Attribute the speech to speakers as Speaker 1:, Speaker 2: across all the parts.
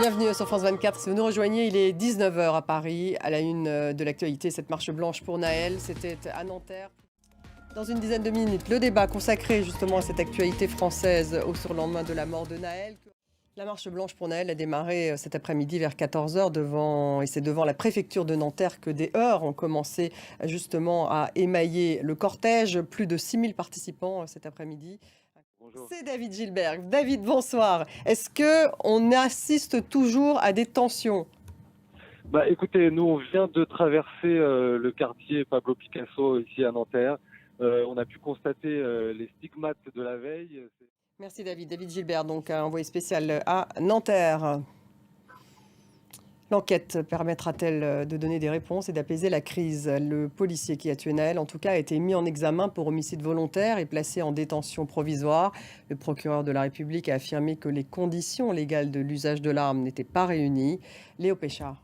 Speaker 1: Bienvenue sur France 24. Si vous nous rejoignez, il est 19 h à Paris. À la une de l'actualité, cette marche blanche pour Nahel, c'était à Nanterre. Dans une dizaine de minutes, le débat consacré justement à cette actualité française au surlendemain de la mort de Nahel. La marche blanche pour Nahel a démarré cet après-midi vers 14 h et c'est devant la préfecture de Nanterre que des heurts ont commencé justement à émailler le cortège. Plus de 6000 participants cet après-midi. Bonjour. C'est David Gilbert. David, bonsoir. Est-ce qu'on assiste toujours à des tensions ?
Speaker 2: Écoutez, nous on vient de traverser le quartier Pablo Picasso ici à Nanterre. On a pu constater les stigmates de la veille.
Speaker 1: Merci David. David Gilbert, donc envoyé spécial à Nanterre. L'enquête permettra-t-elle de donner des réponses et d'apaiser la crise ? Le policier qui a tué Nahel, en tout cas, a été mis en examen pour homicide volontaire et placé en détention provisoire. Le procureur de la République a affirmé que les conditions légales de l'usage de l'arme n'étaient pas réunies. Léo Péchard.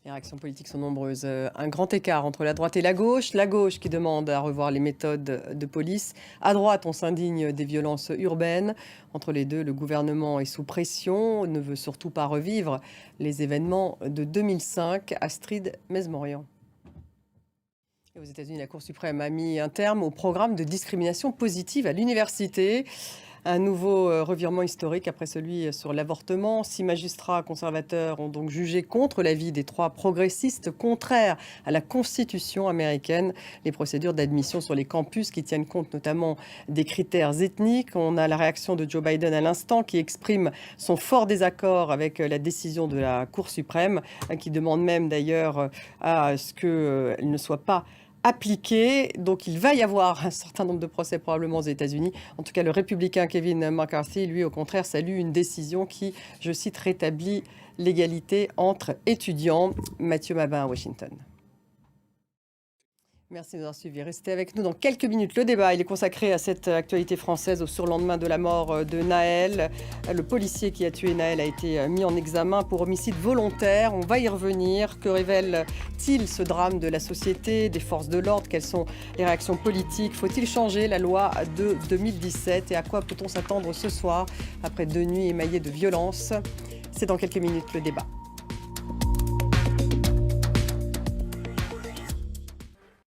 Speaker 1: Les réactions politiques sont nombreuses. Un grand écart entre la droite et la gauche. La gauche qui demande à revoir les méthodes de police. À droite, on s'indigne des violences urbaines. Entre les deux, le gouvernement est sous pression, ne veut surtout pas revivre les événements de 2005. Astrid Mesmorian. Et aux États-Unis, la Cour suprême a mis un terme au programme de discrimination positive à l'université. Un nouveau revirement historique après celui sur l'avortement. 6 magistrats conservateurs ont donc jugé contre l'avis des 3 progressistes, contraires à la Constitution américaine. Les procédures d'admission sur les campus qui tiennent compte notamment des critères ethniques. On a la réaction de Joe Biden à l'instant qui exprime son fort désaccord avec la décision de la Cour suprême, qui demande même d'ailleurs à ce qu'elle ne soit pas appliqué. Donc il va y avoir un certain nombre de procès probablement aux États-Unis. En tout cas, le républicain Kevin McCarthy, lui, au contraire, salue une décision qui, je cite, rétablit l'égalité entre étudiants. Mathieu Mabin à Washington. Merci de nous avoir suivis. Restez avec nous dans quelques minutes. Le débat, il est consacré à cette actualité française au surlendemain de la mort de Nahel. Le policier qui a tué Nahel a été mis en examen pour homicide volontaire. On va y revenir. Que révèle-t-il ce drame de la société, des forces de l'ordre ? Quelles sont les réactions politiques ? Faut-il changer la loi de 2017 ? Et à quoi peut-on s'attendre ce soir après 2 nuits émaillées de violence ? C'est dans quelques minutes le débat.